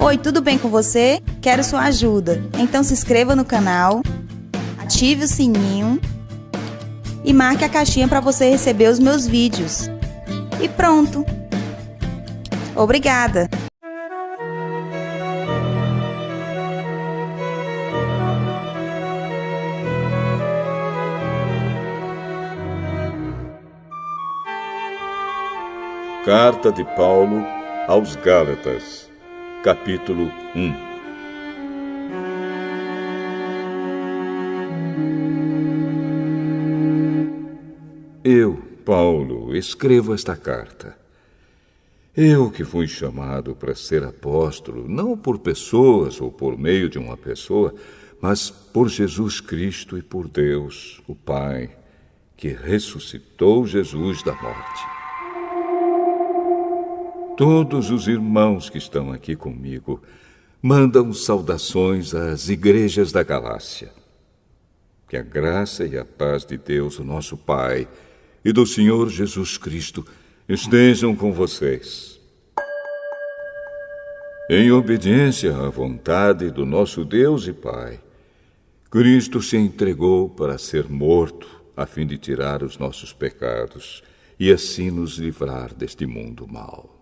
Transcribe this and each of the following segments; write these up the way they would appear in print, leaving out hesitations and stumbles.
Oi, tudo bem com você? Quero sua ajuda. Então se inscreva no canal, ative o sininho e marque a caixinha para você receber os meus vídeos. E pronto! Obrigada! Carta de Paulo aos Gálatas, capítulo 1. Eu, Paulo, escrevo esta carta. Eu que fui chamado para ser apóstolo, não por pessoas ou por meio de uma pessoa, mas por Jesus Cristo e por Deus, o Pai, que ressuscitou Jesus da morte. Todos os irmãos que estão aqui comigo mandam saudações às igrejas da Galácia. Que a graça e a paz de Deus, o nosso Pai, e do Senhor Jesus Cristo estejam com vocês. Em obediência à vontade do nosso Deus e Pai, Cristo se entregou para ser morto, a fim de tirar os nossos pecados e assim nos livrar deste mundo mau.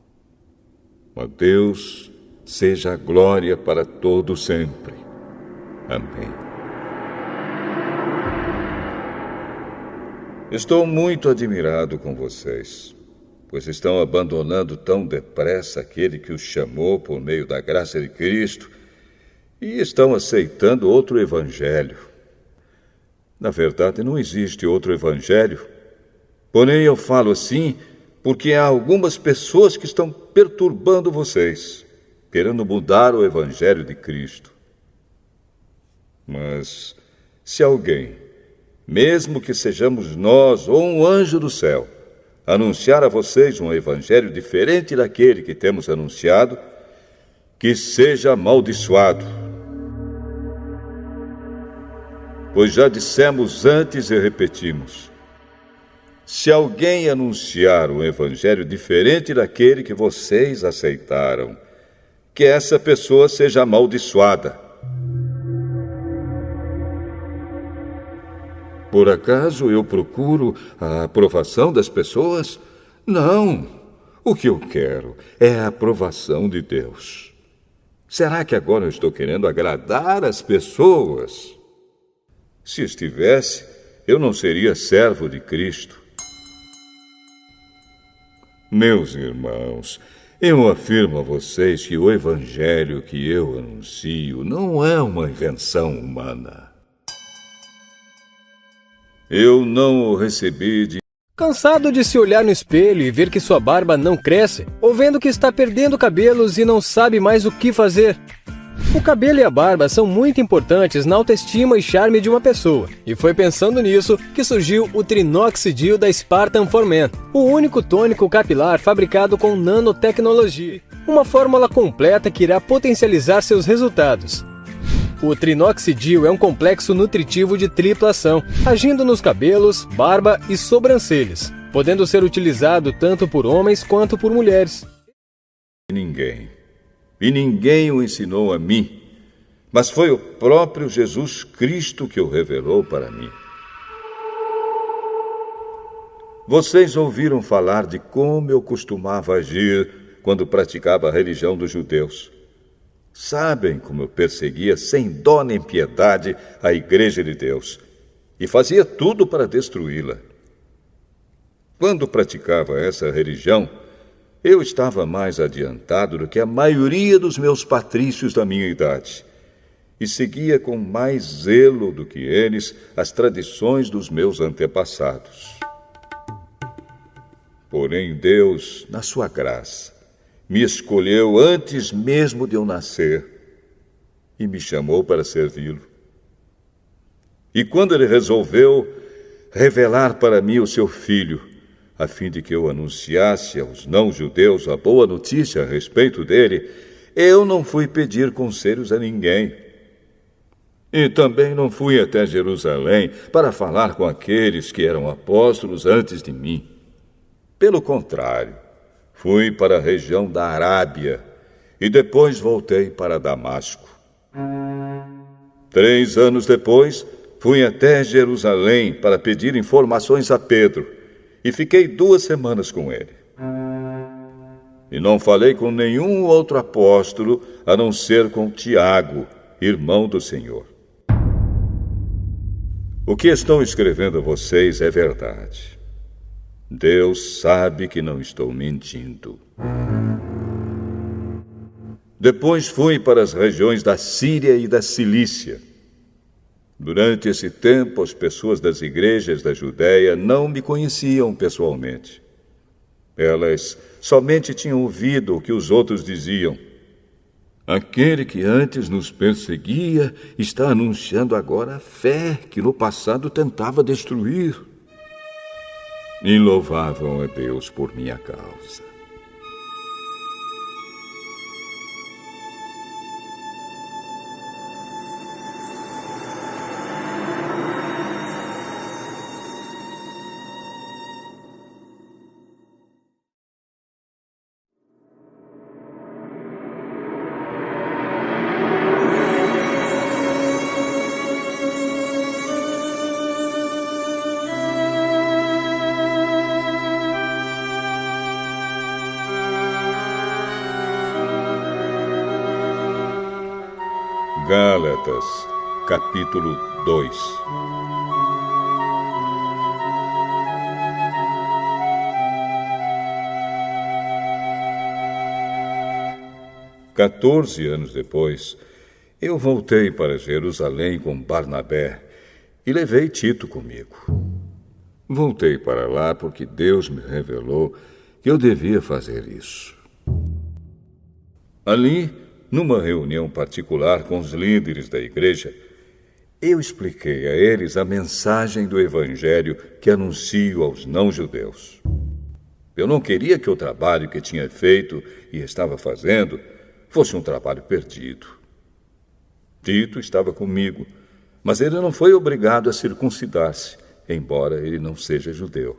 A Deus seja a glória para todo sempre. Amém. Estou muito admirado com vocês, pois estão abandonando tão depressa aquele que os chamou por meio da graça de Cristo e estão aceitando outro evangelho. Na verdade, não existe outro evangelho, porém eu falo assim porque há algumas pessoas que estão perturbando vocês, querendo mudar o evangelho de Cristo. Mas se alguém, mesmo que sejamos nós ou um anjo do céu, anunciar a vocês um evangelho diferente daquele que temos anunciado, que seja amaldiçoado. Pois já dissemos antes e repetimos: se alguém anunciar um evangelho diferente daquele que vocês aceitaram, que essa pessoa seja amaldiçoada. Por acaso eu procuro a aprovação das pessoas? Não. O que eu quero é a aprovação de Deus. Será que agora eu estou querendo agradar as pessoas? Se estivesse, eu não seria servo de Cristo. Meus irmãos, eu afirmo a vocês que o evangelho que eu anuncio não é uma invenção humana. Eu não o recebi de... Cansado de se olhar no espelho e ver que sua barba não cresce, ou vendo que está perdendo cabelos e não sabe mais o que fazer? O cabelo e a barba são muito importantes na autoestima e charme de uma pessoa, e foi pensando nisso que surgiu o Trinoxidil da Spartan for Men, o único tônico capilar fabricado com nanotecnologia, uma fórmula completa que irá potencializar seus resultados. O Trinoxidil é um complexo nutritivo de tripla ação, agindo nos cabelos, barba e sobrancelhas, podendo ser utilizado tanto por homens quanto por mulheres. Ninguém o ensinou a mim, mas foi o próprio Jesus Cristo que o revelou para mim. Vocês ouviram falar de como eu costumava agir quando praticava a religião dos judeus. Sabem como eu perseguia sem dó nem piedade a Igreja de Deus e fazia tudo para destruí-la. Quando praticava essa religião, eu estava mais adiantado do que a maioria dos meus patrícios da minha idade e seguia com mais zelo do que eles as tradições dos meus antepassados. Porém, Deus, na sua graça, me escolheu antes mesmo de eu nascer e me chamou para servi-lo. E quando ele resolveu revelar para mim o seu Filho, a fim de que eu anunciasse aos não-judeus a boa notícia a respeito dele, eu não fui pedir conselhos a ninguém. E também não fui até Jerusalém para falar com aqueles que eram apóstolos antes de mim. Pelo contrário, fui para a região da Arábia e depois voltei para Damasco. 3 anos depois, fui até Jerusalém para pedir informações a Pedro e fiquei 2 semanas com ele. E não falei com nenhum outro apóstolo a não ser com Tiago, irmão do Senhor. O que estou escrevendo a vocês é verdade. Deus sabe que não estou mentindo. Depois fui para as regiões da Síria e da Cilícia. Durante esse tempo, as pessoas das igrejas da Judéia não me conheciam pessoalmente. Elas somente tinham ouvido o que os outros diziam. Aquele que antes nos perseguia está anunciando agora a fé que no passado tentava destruir. E louvavam a Deus por minha causa. Gálatas, capítulo 2. Quatorze anos depois, eu voltei para Jerusalém com Barnabé e levei Tito comigo. Voltei para lá porque Deus me revelou que eu devia fazer isso. Ali, numa reunião particular com os líderes da igreja, eu expliquei a eles a mensagem do Evangelho que anuncio aos não-judeus. Eu não queria que o trabalho que tinha feito e estava fazendo fosse um trabalho perdido. Tito estava comigo, mas ele não foi obrigado a circuncidar-se, embora ele não seja judeu.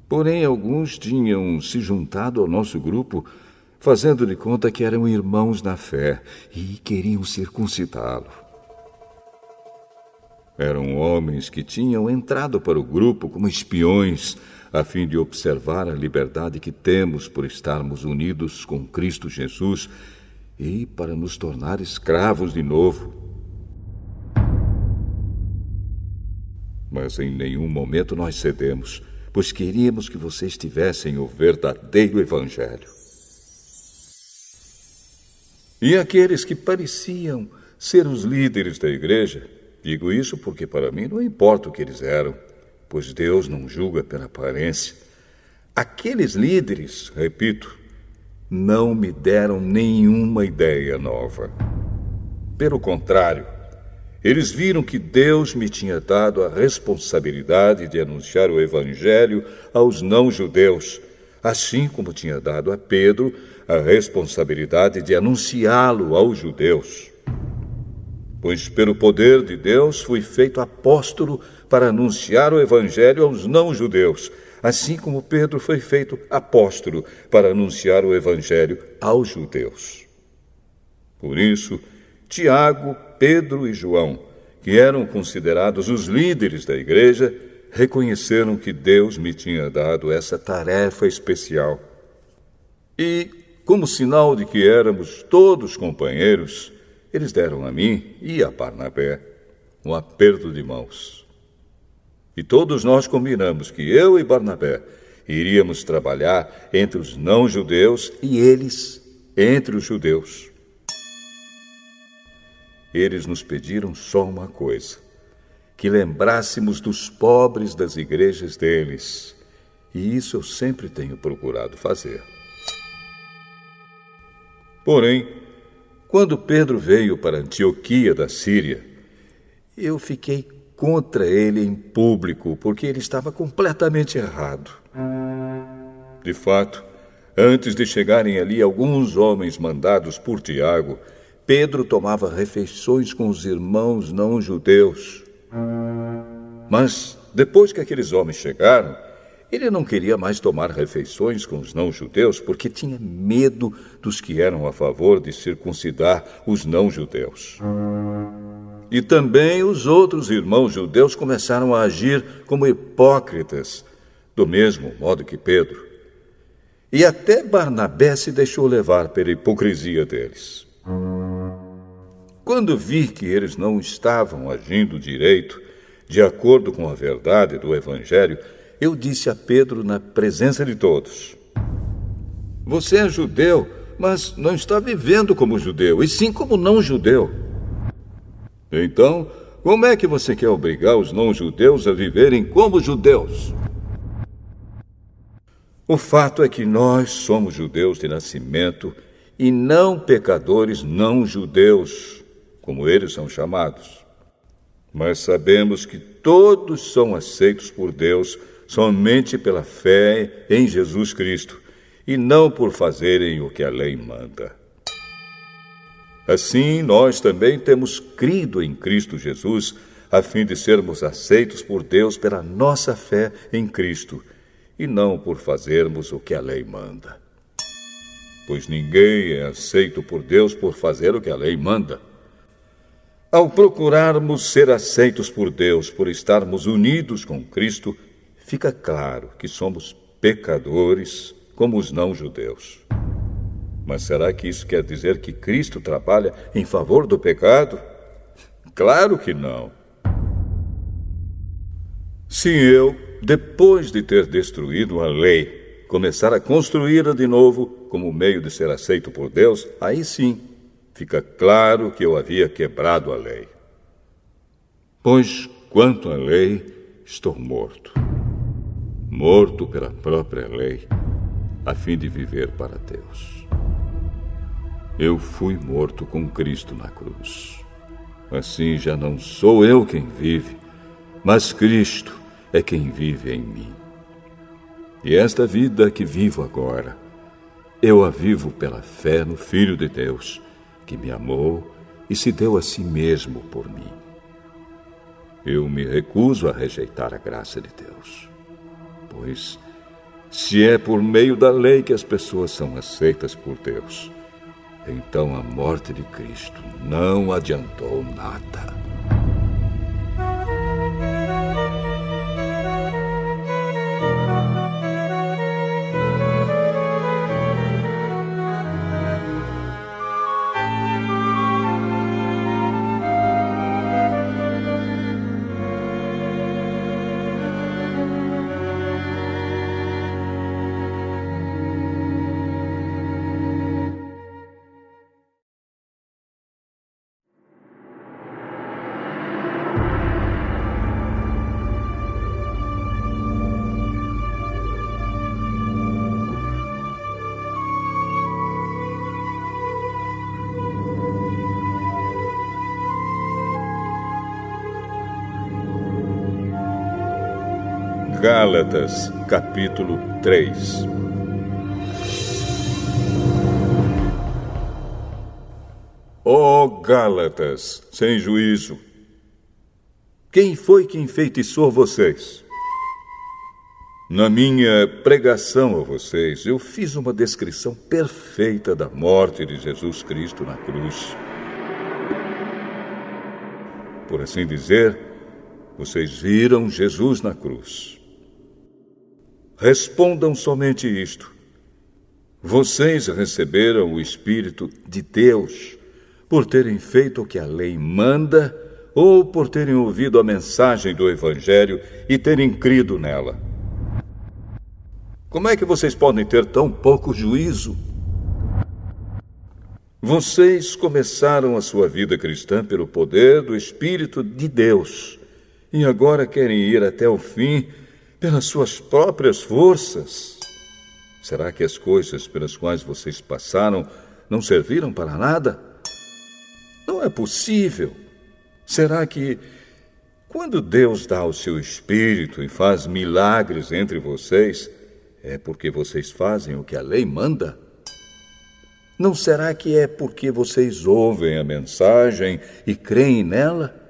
Porém, alguns tinham se juntado ao nosso grupo fazendo de conta que eram irmãos na fé e queriam circuncidá-lo. Eram homens que tinham entrado para o grupo como espiões, a fim de observar a liberdade que temos por estarmos unidos com Cristo Jesus e para nos tornar escravos de novo. Mas em nenhum momento nós cedemos, pois queríamos que vocês tivessem o verdadeiro Evangelho. E aqueles que pareciam ser os líderes da igreja, digo isso porque para mim não importa o que eles eram, pois Deus não julga pela aparência. Aqueles líderes, repito, não me deram nenhuma ideia nova. Pelo contrário, eles viram que Deus me tinha dado a responsabilidade de anunciar o Evangelho aos não-judeus, assim como tinha dado a Pedro a responsabilidade de anunciá-lo aos judeus. Pois pelo poder de Deus fui feito apóstolo para anunciar o Evangelho aos não-judeus, assim como Pedro foi feito apóstolo para anunciar o Evangelho aos judeus. Por isso, Tiago, Pedro e João, que eram considerados os líderes da igreja, reconheceram que Deus me tinha dado essa tarefa especial. E, como sinal de que éramos todos companheiros, eles deram a mim e a Barnabé um aperto de mãos. E todos nós combinamos que eu e Barnabé iríamos trabalhar entre os não-judeus e eles entre os judeus. Eles nos pediram só uma coisa: que lembrássemos dos pobres das igrejas deles. E isso eu sempre tenho procurado fazer. Porém, quando Pedro veio para Antioquia da Síria, eu fiquei contra ele em público, porque ele estava completamente errado. De fato, antes de chegarem ali alguns homens mandados por Tiago, Pedro tomava refeições com os irmãos não-judeus. Mas, depois que aqueles homens chegaram, Ele não queria mais tomar refeições com os não-judeus porque tinha medo dos que eram a favor de circuncidar os não-judeus. E também os outros irmãos judeus começaram a agir como hipócritas, do mesmo modo que Pedro. E até Barnabé se deixou levar pela hipocrisia deles. Quando vi que eles não estavam agindo direito, de acordo com a verdade do Evangelho, eu disse a Pedro na presença de todos: você é judeu, mas não está vivendo como judeu, e sim como não-judeu. Então, como é que você quer obrigar os não-judeus a viverem como judeus? O fato é que nós somos judeus de nascimento e não pecadores não-judeus, como eles são chamados. Mas sabemos que todos são aceitos por Deus somente pela fé em Jesus Cristo e não por fazerem o que a lei manda. Assim, nós também temos crido em Cristo Jesus a fim de sermos aceitos por Deus pela nossa fé em Cristo e não por fazermos o que a lei manda. Pois ninguém é aceito por Deus por fazer o que a lei manda. Ao procurarmos ser aceitos por Deus por estarmos unidos com Cristo, fica claro que somos pecadores como os não-judeus. Mas será que isso quer dizer que Cristo trabalha em favor do pecado? Claro que não. Se eu, depois de ter destruído a lei, começar a construí-la de novo como meio de ser aceito por Deus, aí sim, fica claro que eu havia quebrado a lei. Pois, quanto à lei, estou morto. Morto pela própria lei, a fim de viver para Deus. Eu fui morto com Cristo na cruz. Assim já não sou eu quem vive, mas Cristo é quem vive em mim. E esta vida que vivo agora, eu a vivo pela fé no Filho de Deus, que me amou e se deu a si mesmo por mim. Eu me recuso a rejeitar a graça de Deus, pois se é por meio da lei que as pessoas são aceitas por Deus, então a morte de Cristo não adiantou nada. Gálatas, capítulo 3. Ó Gálatas, sem juízo! Quem foi que enfeitiçou vocês? Na minha pregação a vocês, eu fiz uma descrição perfeita da morte de Jesus Cristo na cruz. Por assim dizer, vocês viram Jesus na cruz. Respondam somente isto: vocês receberam o Espírito de Deus por terem feito o que a lei manda ou por terem ouvido a mensagem do Evangelho e terem crido nela? Como é que vocês podem ter tão pouco juízo? Vocês começaram a sua vida cristã pelo poder do Espírito de Deus e agora querem ir até o fim pelas suas próprias forças. Será que as coisas pelas quais vocês passaram não serviram para nada? Não é possível. Será que, quando Deus dá o seu Espírito e faz milagres entre vocês, é porque vocês fazem o que a lei manda? Não será que é porque vocês ouvem a mensagem e creem nela?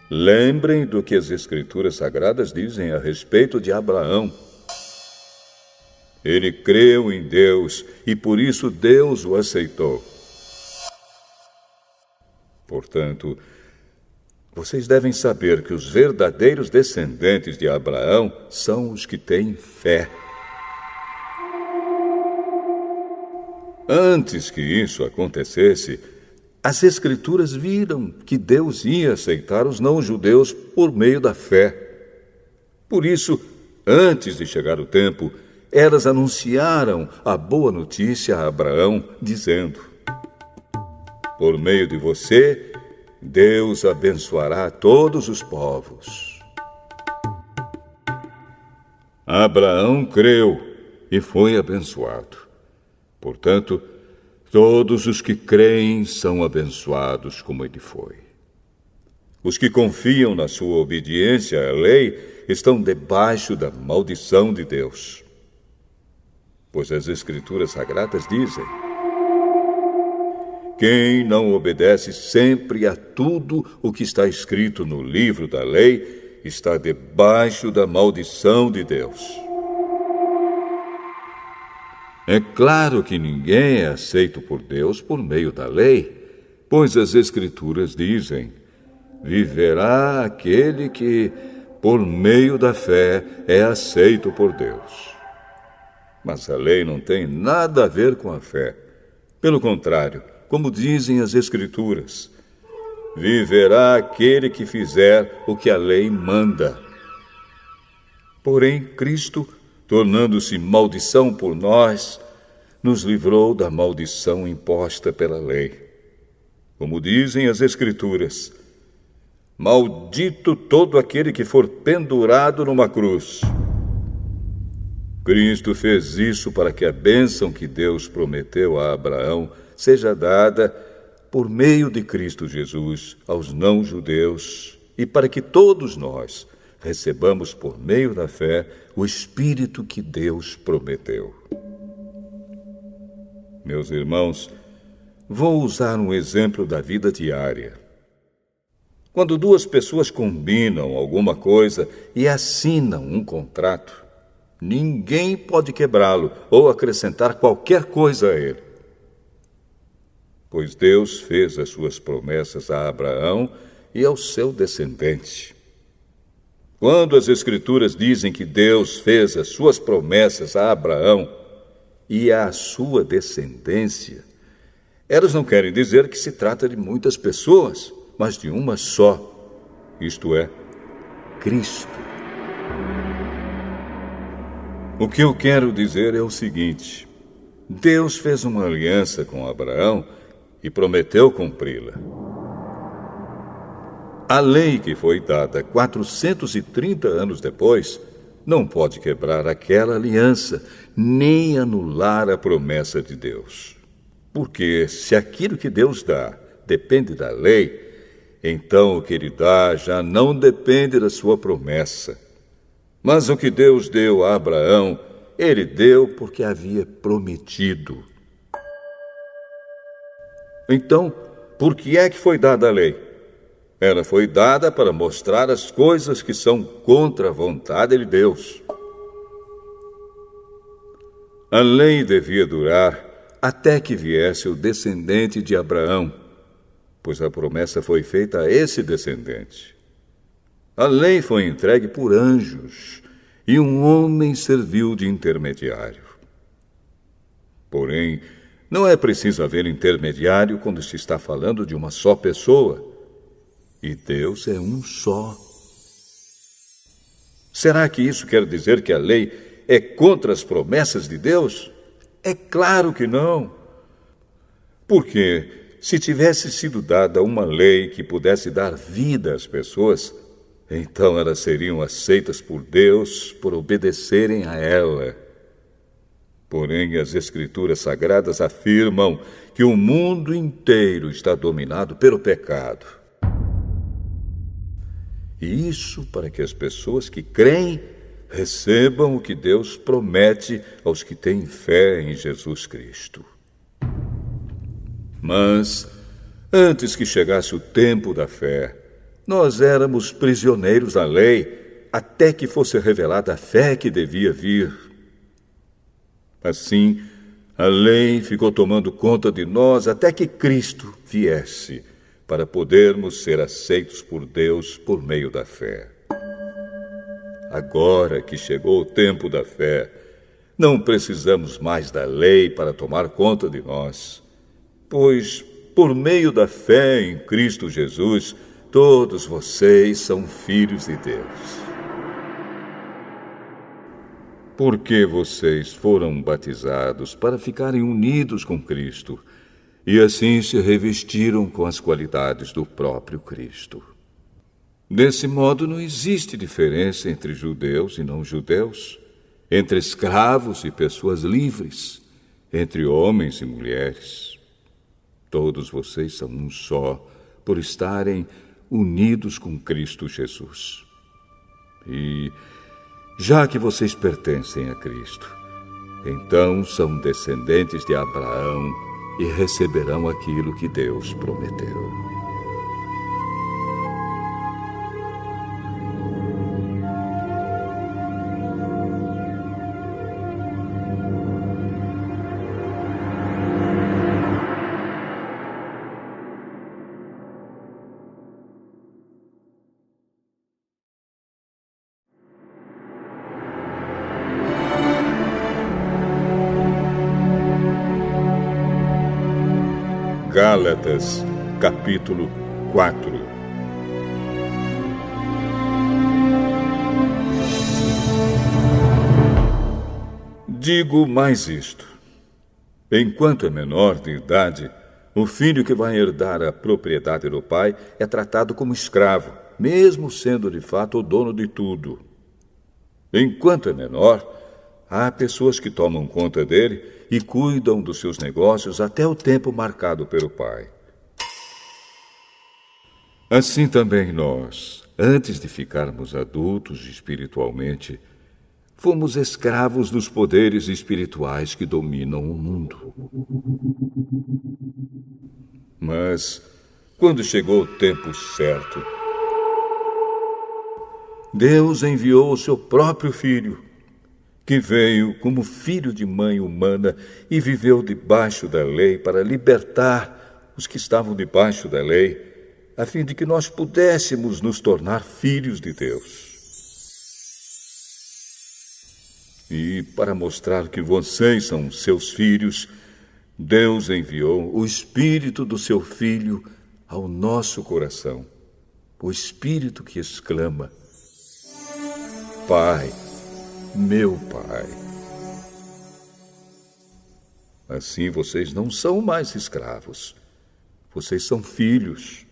Lembrem do que as Escrituras Sagradas dizem a respeito de Abraão. Ele creu em Deus e por isso Deus o aceitou. Portanto, vocês devem saber que os verdadeiros descendentes de Abraão são os que têm fé. Antes que isso acontecesse, as Escrituras viram que Deus ia aceitar os não-judeus por meio da fé. Por isso, antes de chegar o tempo, elas anunciaram a boa notícia a Abraão, dizendo: por meio de você, Deus abençoará todos os povos. Abraão creu e foi abençoado. Portanto, todos os que creem são abençoados como ele foi. Os que confiam na sua obediência à lei estão debaixo da maldição de Deus. Pois as Escrituras Sagradas dizem: quem não obedece sempre a tudo o que está escrito no livro da lei está debaixo da maldição de Deus. É claro que ninguém é aceito por Deus por meio da lei, pois as Escrituras dizem: viverá aquele que, por meio da fé, é aceito por Deus. Mas a lei não tem nada a ver com a fé. Pelo contrário, como dizem as Escrituras, viverá aquele que fizer o que a lei manda. Porém, Cristo, tornando-se maldição por nós, nos livrou da maldição imposta pela lei. Como dizem as Escrituras: maldito todo aquele que for pendurado numa cruz. Cristo fez isso para que a bênção que Deus prometeu a Abraão seja dada por meio de Cristo Jesus aos não-judeus e para que todos nós recebamos por meio da fé o Espírito que Deus prometeu. Meus irmãos, vou usar um exemplo da vida diária. Quando duas pessoas combinam alguma coisa e assinam um contrato, ninguém pode quebrá-lo ou acrescentar qualquer coisa a ele. Pois Deus fez as suas promessas a Abraão e ao seu descendente. Quando as Escrituras dizem que Deus fez as suas promessas a Abraão e à sua descendência, elas não querem dizer que se trata de muitas pessoas, mas de uma só, isto é, Cristo. O que eu quero dizer é o seguinte: Deus fez uma aliança com Abraão e prometeu cumpri-la. A lei que foi dada 430 anos depois não pode quebrar aquela aliança, nem anular a promessa de Deus. Porque se aquilo que Deus dá depende da lei, então o que ele dá já não depende da sua promessa. Mas o que Deus deu a Abraão, ele deu porque havia prometido. Então, por que é que foi dada a lei? Ela foi dada para mostrar as coisas que são contra a vontade de Deus. A lei devia durar até que viesse o descendente de Abraão, pois a promessa foi feita a esse descendente. A lei foi entregue por anjos e um homem serviu de intermediário. Porém, não é preciso haver intermediário quando se está falando de uma só pessoa. E Deus é um só. Será que isso quer dizer que a lei é contra as promessas de Deus? É claro que não. Porque se tivesse sido dada uma lei que pudesse dar vida às pessoas, então elas seriam aceitas por Deus por obedecerem a ela. Porém, as Escrituras Sagradas afirmam que o mundo inteiro está dominado pelo pecado. E isso para que as pessoas que creem recebam o que Deus promete aos que têm fé em Jesus Cristo. Mas, antes que chegasse o tempo da fé, Nós éramos prisioneiros da lei até que fosse revelada a fé que devia vir. Assim, a lei ficou tomando conta de nós até que Cristo viesse, para podermos ser aceitos por Deus por meio da fé. Agora que chegou o tempo da fé, não precisamos mais da lei para tomar conta de nós, pois, por meio da fé em Cristo Jesus, todos vocês são filhos de Deus. Porque vocês foram batizados para ficarem unidos com Cristo e assim se revestiram com as qualidades do próprio Cristo. Desse modo, não existe diferença entre judeus e não-judeus, entre escravos e pessoas livres, entre homens e mulheres. Todos vocês são um só, por estarem unidos com Cristo Jesus. E, já que vocês pertencem a Cristo, então são descendentes de Abraão e receberão aquilo que Deus prometeu. Gálatas, capítulo 4. Digo mais isto. Enquanto é menor de idade, o filho que vai herdar a propriedade do pai é tratado como escravo, mesmo sendo de fato o dono de tudo. Enquanto é menor, há pessoas que tomam conta dele e cuidam dos seus negócios até o tempo marcado pelo pai. Assim também nós, antes de ficarmos adultos espiritualmente, fomos escravos dos poderes espirituais que dominam o mundo. Mas, quando chegou o tempo certo, Deus enviou o seu próprio Filho, que veio como filho de mãe humana e viveu debaixo da lei para libertar os que estavam debaixo da lei, a fim de que nós pudéssemos nos tornar filhos de Deus. E para mostrar que vocês são seus filhos, Deus enviou o Espírito do seu Filho ao nosso coração, o Espírito que exclama: Pai, meu Pai. Assim vocês não são mais escravos. Vocês são filhos.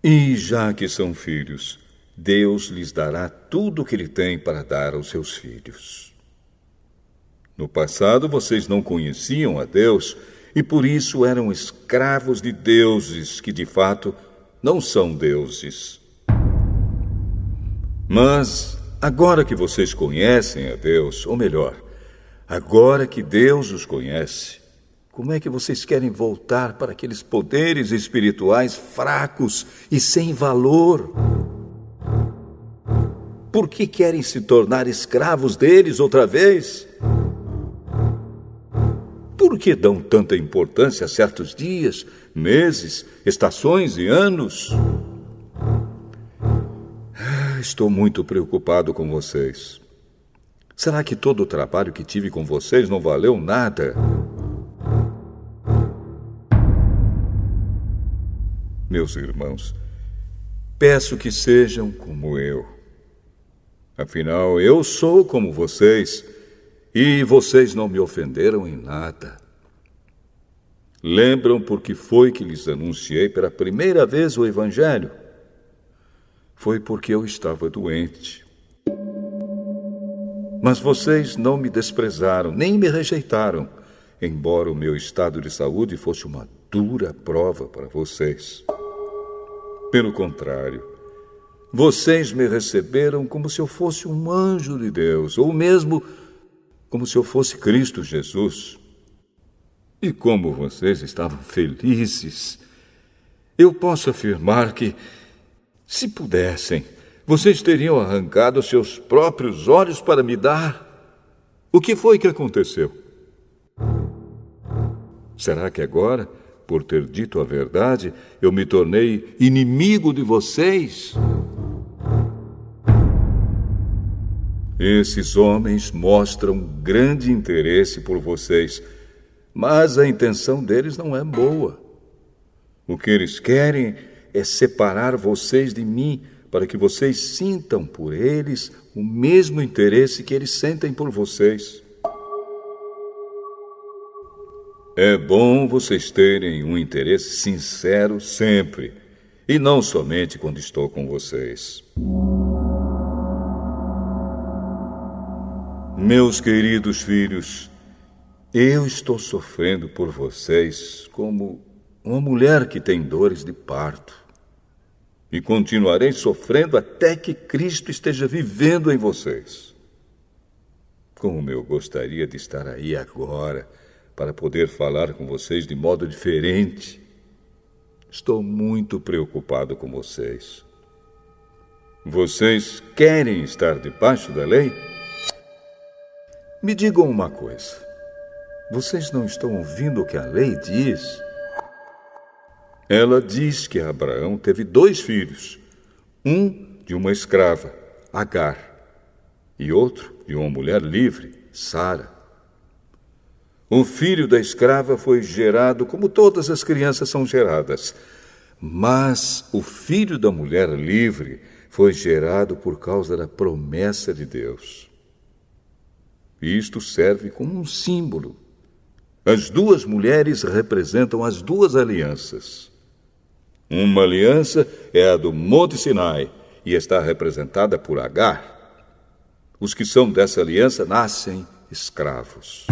E já que são filhos, Deus lhes dará tudo o que Ele tem para dar aos seus filhos. No passado vocês não conheciam a Deus e por isso eram escravos de deuses que de fato não são deuses. Mas agora que vocês conhecem a Deus, ou melhor, agora que Deus os conhece, como é que vocês querem voltar para aqueles poderes espirituais fracos e sem valor? Por que querem se tornar escravos deles outra vez? Por que dão tanta importância a certos dias, meses, estações e anos? Estou muito preocupado com vocês. Será que todo o trabalho que tive com vocês não valeu nada? Meus irmãos, peço que sejam como eu. Afinal, eu sou como vocês e vocês não me ofenderam em nada. Lembram por que foi que lhes anunciei pela primeira vez o Evangelho? Foi porque eu estava doente. Mas vocês não me desprezaram, nem me rejeitaram, embora o meu estado de saúde fosse uma dura prova para vocês. Pelo contrário, vocês me receberam como se eu fosse um anjo de Deus, ou mesmo como se eu fosse Cristo Jesus. E como vocês estavam felizes, eu posso afirmar que Se pudessem, vocês teriam arrancado seus próprios olhos para me dar. O que foi que aconteceu? Será que agora, por ter dito a verdade, eu me tornei inimigo de vocês? Esses homens mostram grande interesse por vocês, mas a intenção deles não é boa. O que eles querem é separar vocês de mim, para que vocês sintam por eles o mesmo interesse que eles sentem por vocês. É bom vocês terem um interesse sincero sempre, e não somente quando estou com vocês. Meus queridos filhos, eu estou sofrendo por vocês como uma mulher que tem dores de parto. E continuarei sofrendo até que Cristo esteja vivendo em vocês. Como eu gostaria de estar aí agora para poder falar com vocês de modo diferente. Estou muito preocupado com vocês. Vocês querem estar debaixo da lei? Me digam uma coisa. Vocês não estão ouvindo o que a lei diz? Ela diz que Abraão teve 2 filhos, um de uma escrava, Agar, e outro de uma mulher livre, Sara. O filho da escrava foi gerado como todas as crianças são geradas, mas o filho da mulher livre foi gerado por causa da promessa de Deus. Isto serve como um símbolo. As 2 mulheres representam as 2 alianças. Uma aliança é a do Monte Sinai e está representada por Agar. Os que são dessa aliança nascem escravos.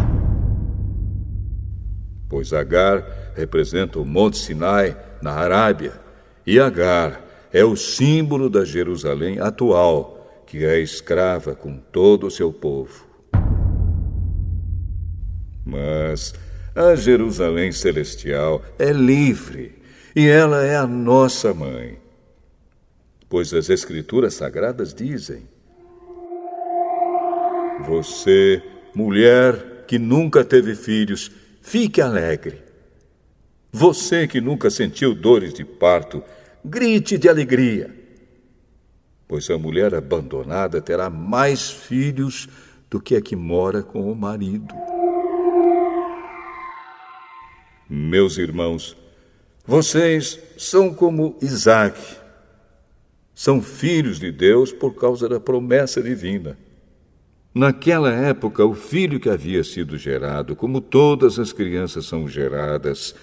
Pois Agar representa o Monte Sinai na Arábia e Agar é o símbolo da Jerusalém atual, que é escrava com todo o seu povo. Mas a Jerusalém celestial é livre. E ela é a nossa mãe. Pois as Escrituras Sagradas dizem: você, mulher que nunca teve filhos, fique alegre. Você que nunca sentiu dores de parto, grite de alegria. Pois a mulher abandonada terá mais filhos do que a que mora com o marido. Meus irmãos, vocês são como Isaac. São filhos de Deus por causa da promessa divina. Naquela época, o filho que havia sido gerado, como todas as crianças são geradas,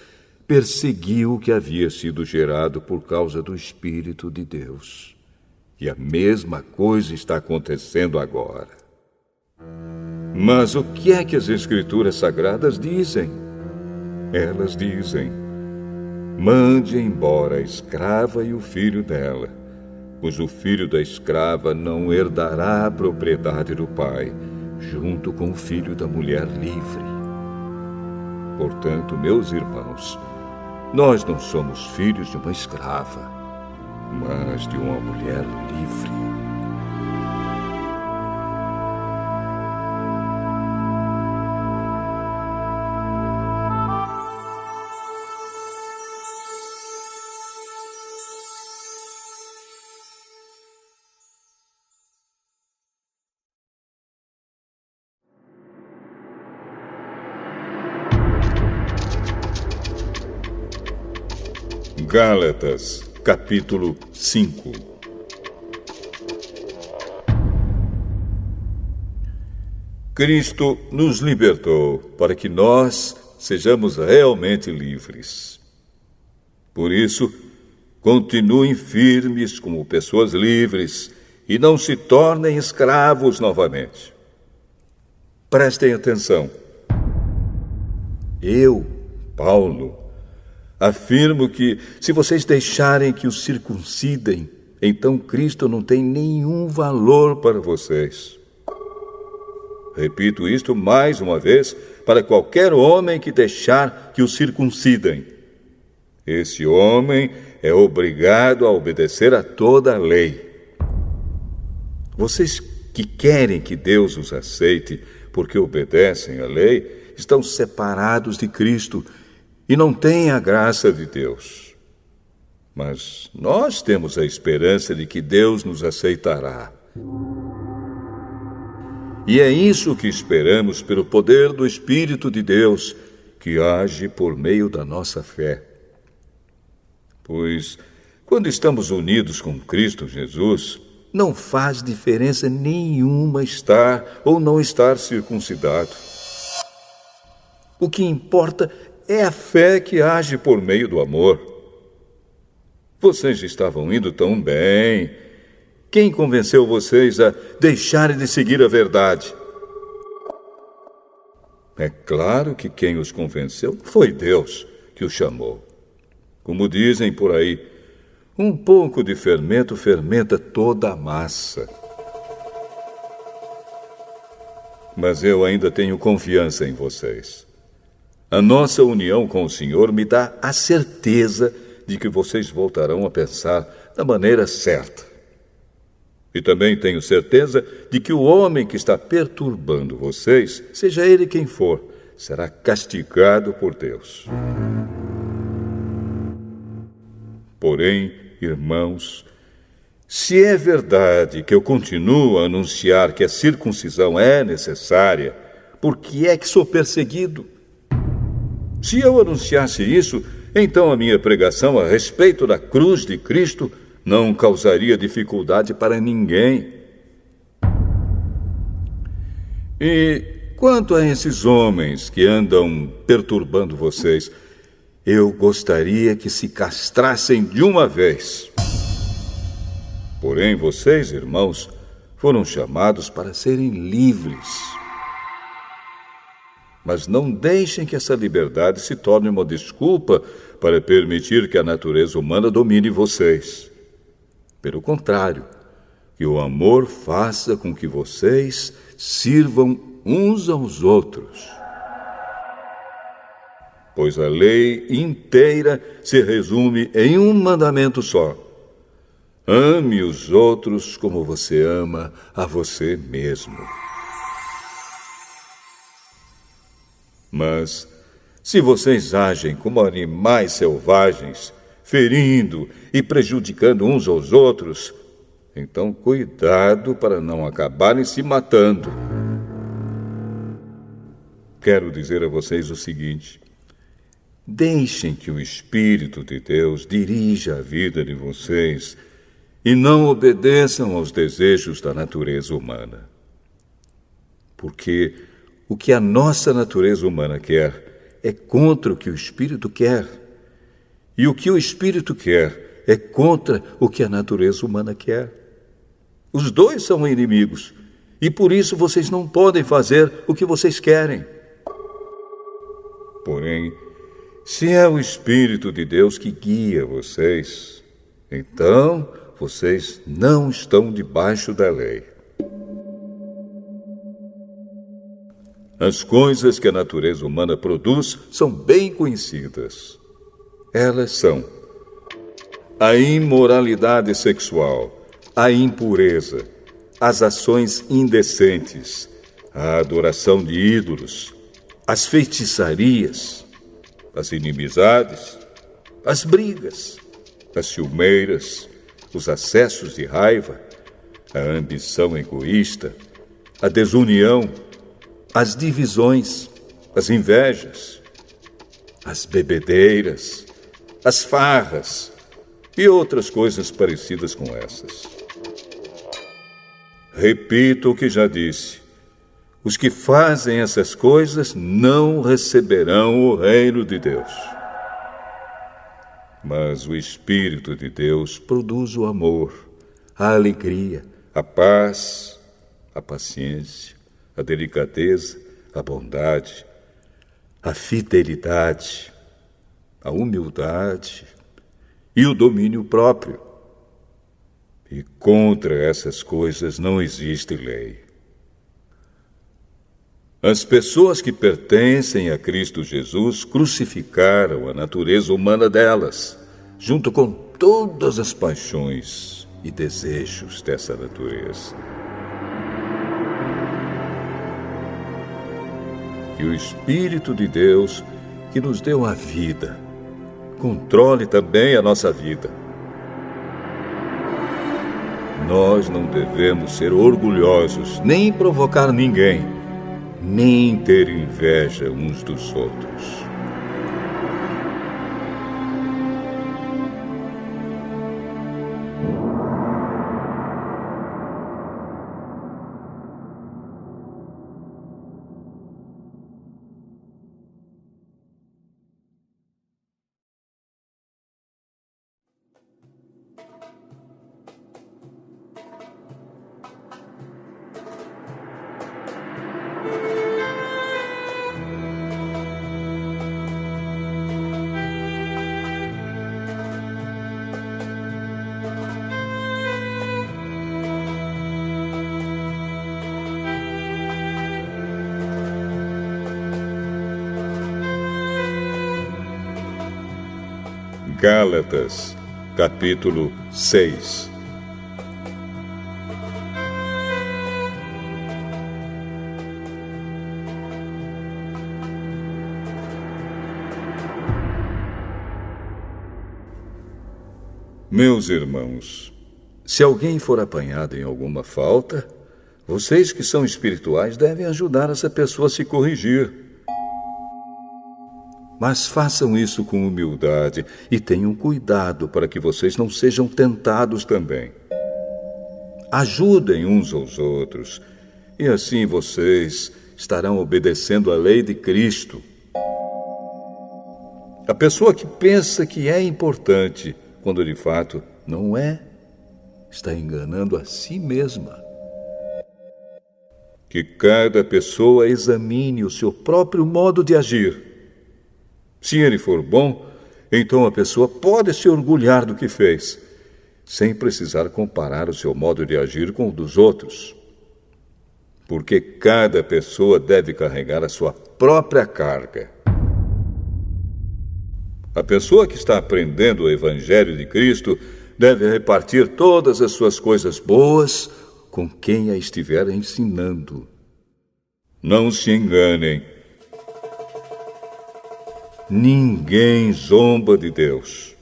perseguiu o que havia sido gerado por causa do Espírito de Deus. E a mesma coisa está acontecendo agora. Mas o que é que as Escrituras Sagradas dizem? Elas dizem: mande embora a escrava e o filho dela, pois o filho da escrava não herdará a propriedade do pai, junto com o filho da mulher livre. Portanto, meus irmãos, nós não somos filhos de uma escrava, mas de uma mulher livre. Gálatas, capítulo 5. Cristo nos libertou para que nós sejamos realmente livres. Por isso, continuem firmes como pessoas livres e não se tornem escravos novamente. Prestem atenção. Eu, Paulo, afirmo que, se vocês deixarem que os circuncidem, então Cristo não tem nenhum valor para vocês. Repito isto mais uma vez para qualquer homem que deixar que o circuncidem. Esse homem é obrigado a obedecer a toda a lei. Vocês que querem que Deus os aceite porque obedecem à lei, estão separados de Cristo e não têm a graça de Deus. Mas nós temos a esperança de que Deus nos aceitará. E é isso que esperamos pelo poder do Espírito de Deus, que age por meio da nossa fé. Pois, quando estamos unidos com Cristo Jesus, não faz diferença nenhuma estar ou não estar circuncidado. O que importa é a fé que age por meio do amor. Vocês estavam indo tão bem. Quem convenceu vocês a deixarem de seguir a verdade? É claro que quem os convenceu foi Deus que os chamou. Como dizem por aí, um pouco de fermento fermenta toda a massa. Mas eu ainda tenho confiança em vocês. A nossa união com o Senhor me dá a certeza de que vocês voltarão a pensar da maneira certa. E também tenho certeza de que o homem que está perturbando vocês, seja ele quem for, será castigado por Deus. Porém, irmãos, se é verdade que eu continuo a anunciar que a circuncisão é necessária, por que é que sou perseguido? Se eu anunciasse isso, então a minha pregação a respeito da cruz de Cristo não causaria dificuldade para ninguém. E quanto a esses homens que andam perturbando vocês, eu gostaria que se castrassem de uma vez. Porém, vocês, irmãos, foram chamados para serem livres. Mas não deixem que essa liberdade se torne uma desculpa para permitir que a natureza humana domine vocês. Pelo contrário, que o amor faça com que vocês sirvam uns aos outros. Pois a lei inteira se resume em um mandamento só: ame os outros como você ama a você mesmo. Mas, se vocês agem como animais selvagens, ferindo e prejudicando uns aos outros, então cuidado para não acabarem se matando. Quero dizer a vocês o seguinte: deixem que o Espírito de Deus dirija a vida de vocês e não obedeçam aos desejos da natureza humana. Porque o que a nossa natureza humana quer é contra o que o Espírito quer. E o que o Espírito quer é contra o que a natureza humana quer. Os dois são inimigos, e por isso vocês não podem fazer o que vocês querem. Porém, se é o Espírito de Deus que guia vocês, então vocês não estão debaixo da lei. As coisas que a natureza humana produz são bem conhecidas. Elas são a imoralidade sexual, a impureza, as ações indecentes, a adoração de ídolos, as feitiçarias, as inimizades, as brigas, as ciumeiras, os acessos de raiva, a ambição egoísta, a desunião, as divisões, as invejas, as bebedeiras, as farras e outras coisas parecidas com essas. Repito o que já disse: os que fazem essas coisas não receberão o reino de Deus. Mas o Espírito de Deus produz o amor, a alegria, a paz, a paciência, a delicadeza, a bondade, a fidelidade, a humildade e o domínio próprio. E contra essas coisas não existe lei. As pessoas que pertencem a Cristo Jesus crucificaram a natureza humana delas, junto com todas as paixões e desejos dessa natureza. Que o Espírito de Deus, que nos deu a vida, controle também a nossa vida. Nós não devemos ser orgulhosos, nem provocar ninguém, nem ter inveja uns dos outros. Gálatas, capítulo 6. Meus irmãos, se alguém for apanhado em alguma falta, vocês que são espirituais devem ajudar essa pessoa a se corrigir. Mas façam isso com humildade e tenham cuidado para que vocês não sejam tentados também. Ajudem uns aos outros e assim vocês estarão obedecendo à lei de Cristo. A pessoa que pensa que é importante, quando de fato não é, está enganando a si mesma. Que cada pessoa examine o seu próprio modo de agir. Se ele for bom, então a pessoa pode se orgulhar do que fez, sem precisar comparar o seu modo de agir com o dos outros. Porque cada pessoa deve carregar a sua própria carga. A pessoa que está aprendendo o Evangelho de Cristo deve repartir todas as suas coisas boas com quem a estiver ensinando. Não se enganem. Ninguém zomba de Deus.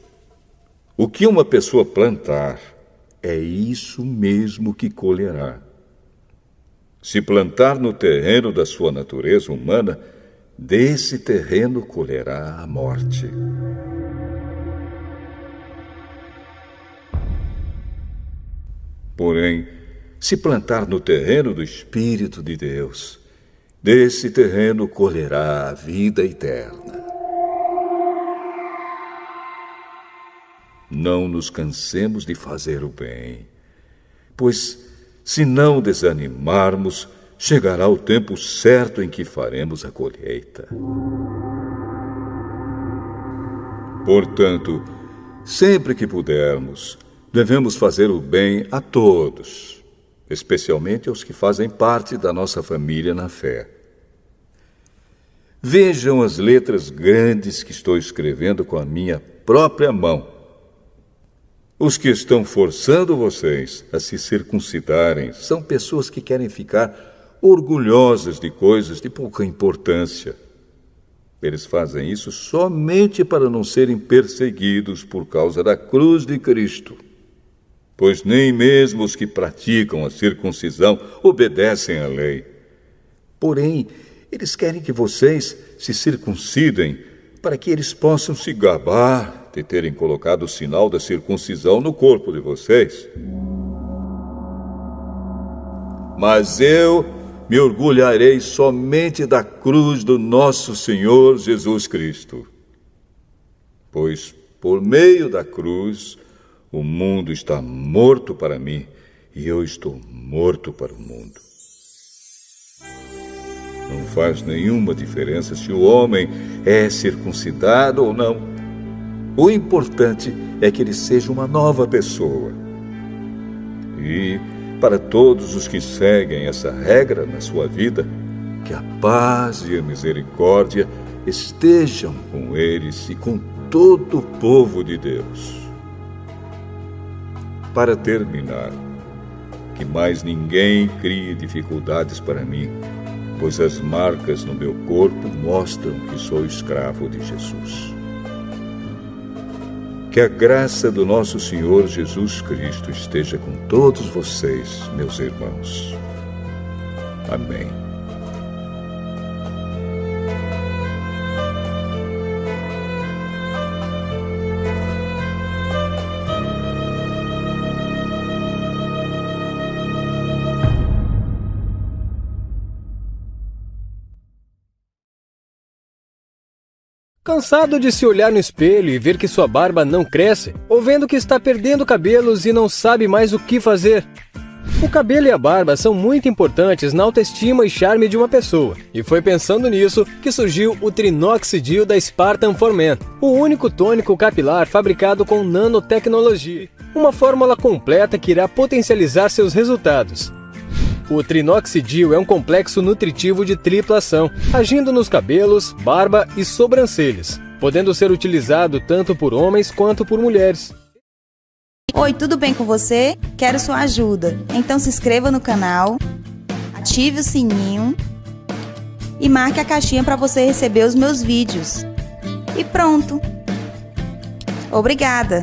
O que uma pessoa plantar, é isso mesmo que colherá. Se plantar no terreno da sua natureza humana, desse terreno colherá a morte. Porém, se plantar no terreno do Espírito de Deus, desse terreno colherá a vida eterna. Não nos cansemos de fazer o bem, pois, se não desanimarmos, chegará o tempo certo em que faremos a colheita. Portanto, sempre que pudermos, devemos fazer o bem a todos, especialmente aos que fazem parte da nossa família na fé. Vejam as letras grandes que estou escrevendo com a minha própria mão. Os que estão forçando vocês a se circuncidarem são pessoas que querem ficar orgulhosas de coisas de pouca importância. Eles fazem isso somente para não serem perseguidos por causa da cruz de Cristo. Pois nem mesmo os que praticam a circuncisão obedecem à lei. Porém, eles querem que vocês se circuncidem para que eles possam se gabar de terem colocado o sinal da circuncisão no corpo de vocês. Mas eu me orgulharei somente da cruz do nosso Senhor Jesus Cristo. Pois, por meio da cruz, o mundo está morto para mim e eu estou morto para o mundo. Não faz nenhuma diferença se o homem é circuncidado ou não. O importante é que ele seja uma nova pessoa. E, para todos os que seguem essa regra na sua vida, Que a paz e a misericórdia estejam com eles e com todo o povo de Deus. Para terminar, que mais ninguém crie dificuldades para mim, pois as marcas no meu corpo mostram que sou escravo de Jesus. Que a graça do nosso Senhor Jesus Cristo esteja com todos vocês, meus irmãos. Amém. Cansado de se olhar no espelho e ver que sua barba não cresce, ou vendo que está perdendo cabelos e não sabe mais o que fazer? O cabelo e a barba são muito importantes na autoestima e charme de uma pessoa, e foi pensando nisso que surgiu o Trinoxidil da Spartan for Men, o único tônico capilar fabricado com nanotecnologia, uma fórmula completa que irá potencializar seus resultados. O Trinoxidil é um complexo nutritivo de tripla ação, agindo nos cabelos, barba e sobrancelhas, podendo ser utilizado tanto por homens quanto por mulheres. Oi, tudo bem com você? Quero sua ajuda. Então se inscreva no canal, ative o sininho e marque a caixinha para você receber os meus vídeos. E pronto! Obrigada!